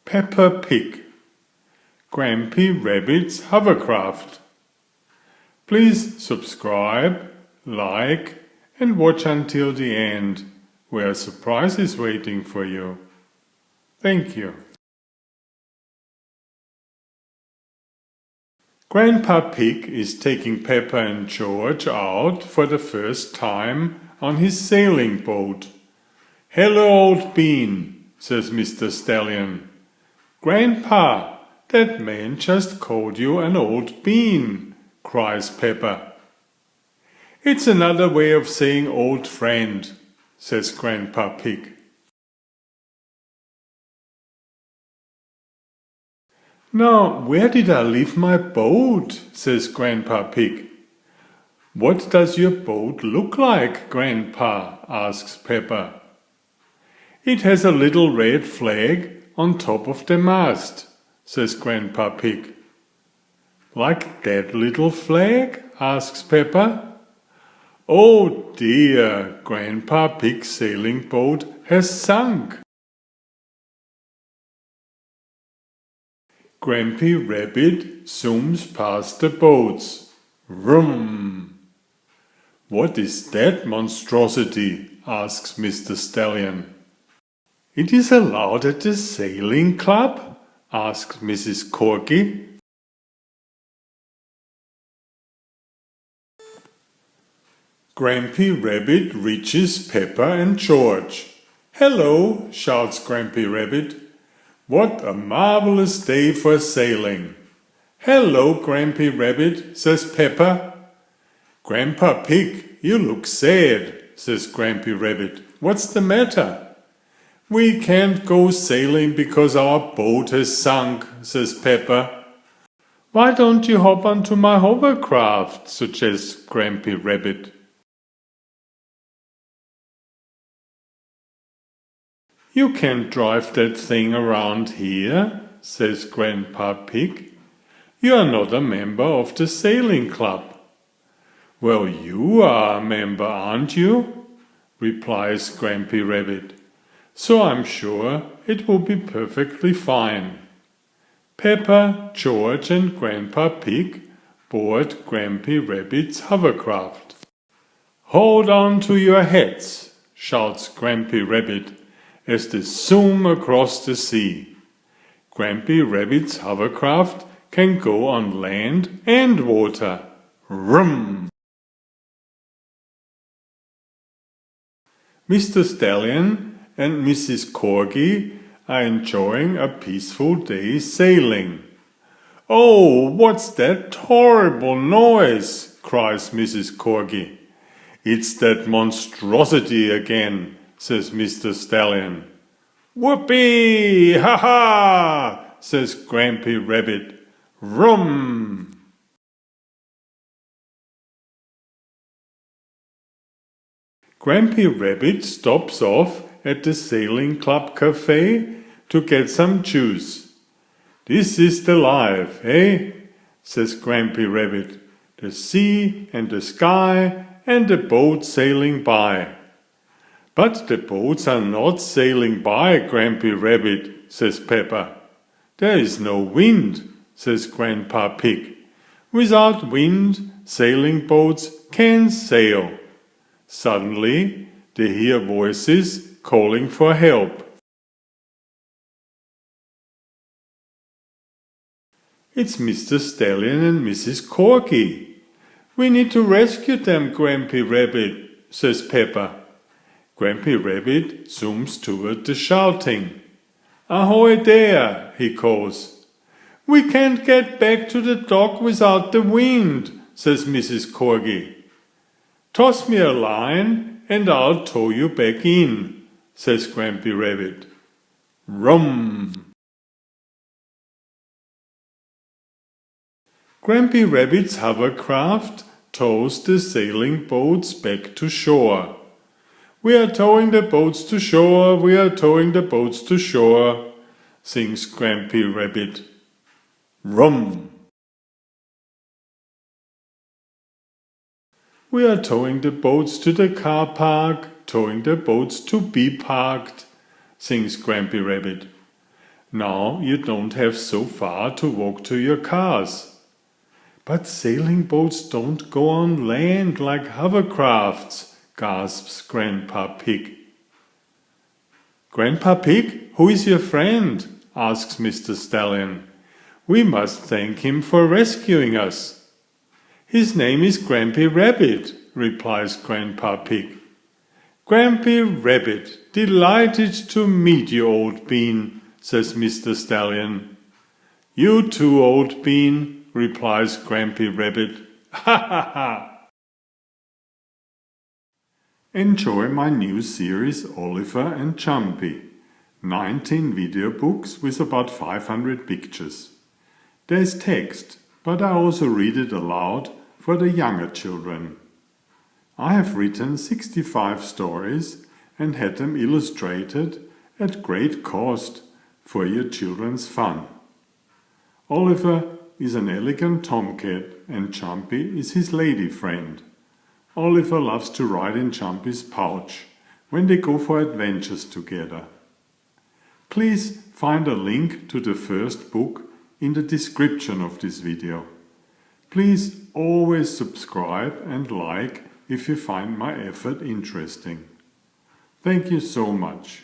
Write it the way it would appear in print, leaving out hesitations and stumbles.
Peppa Pig, Grampy Rabbit's Hovercraft. Please subscribe, like and watch until the end, where a surprise is waiting for you. Thank you. Grandpa Pig is taking Peppa and George out for the first time on his sailing boat. "Hello, old bean," says Mr. Stallion. "Grandpa, that man just called you an old bean," cries Peppa. "It's another way of saying old friend," says Grandpa Pig. "Now, where did I leave my boat?" says Grandpa Pig. "What does your boat look like, Grandpa?" asks Peppa. "It has a little red flag on top of the mast," says Grandpa Pig. "Like that little flag?" asks Peppa. "Oh dear, Grandpa Pig's sailing boat has sunk." Grampy Rabbit zooms past the boats. Vroom! "What is that monstrosity?" asks Mr. Stallion. "It is allowed at the sailing club?" asks Mrs. Corgi. Grampy Rabbit reaches Peppa and George. "Hello," shouts Grampy Rabbit. "What a marvelous day for sailing." "Hello, Grampy Rabbit," says Peppa. "Grandpa Pig, you look sad," says Grampy Rabbit. "What's the matter?" "We can't go sailing because our boat has sunk," says Peppa. "Why don't you hop onto my hovercraft?" suggests Grampy Rabbit. "You can't drive that thing around here," says Grandpa Pig. "You are not a member of the sailing club." "Well, you are a member, aren't you?" replies Grampy Rabbit. "So I'm sure it will be perfectly fine." Peppa, George and Grandpa Pig board Grampy Rabbit's hovercraft. "Hold on to your hats," shouts Grampy Rabbit as they zoom across the sea. Grampy Rabbit's hovercraft can go on land and water. Vroom! Mr. Stallion and Mrs. Corgi are enjoying a peaceful day sailing. "Oh, what's that horrible noise?" cries Mrs. Corgi. "It's that monstrosity again," says Mr. Stallion. "Whoopee! Ha ha!" says Grampy Rabbit. Vroom! Grampy Rabbit stops off at the Sailing Club Cafe to get some juice. "This is the life, eh?" says Grampy Rabbit. "The sea and the sky and the boat sailing by." "But the boats are not sailing by, Grampy Rabbit," says Peppa. "There is no wind," says Grandpa Pig. "Without wind, sailing boats can sail." Suddenly, they hear voices calling for help. It's Mr. Stallion and Mrs. Corgi. "We need to rescue them, Grampy Rabbit," says Peppa. Grampy Rabbit zooms toward the shouting. "Ahoy there," he calls. "We can't get back to the dock without the wind," says Mrs. Corgi. "Toss me a line and I'll tow you back in," says Grampy Rabbit. Rum! Grampy Rabbit's hovercraft tows the sailing boats back to shore. "We are towing the boats to shore, we are towing the boats to shore," sings Grampy Rabbit. Rum! "We are towing the boats to the car park, towing the boats to be parked," sings Grampy Rabbit. Now you don't have so far to walk to your cars. But sailing boats don't go on land like hovercrafts, gasps Grandpa Pig. Grandpa Pig, who is your friend? Asks Mr. Stallion. We must thank him for rescuing us. His name is Grampy Rabbit, replies Grandpa Pig. Grampy Rabbit, delighted to meet you, Old Bean, says Mr. Stallion. You too, Old Bean, replies Grampy Rabbit. Ha ha ha! Enjoy my new series Oliver and Jumpy. 19 video books with about 500 pictures. There's text, but I also read it aloud for the younger children. I have written 65 stories and had them illustrated at great cost for your children's fun. Oliver is an elegant tomcat and Jumpy is his lady friend. Oliver loves to ride in Jumpy's pouch when they go for adventures together. Please find a link to the first book in the description of this video. Please always subscribe and like if you find my effort interesting. Thank you so much.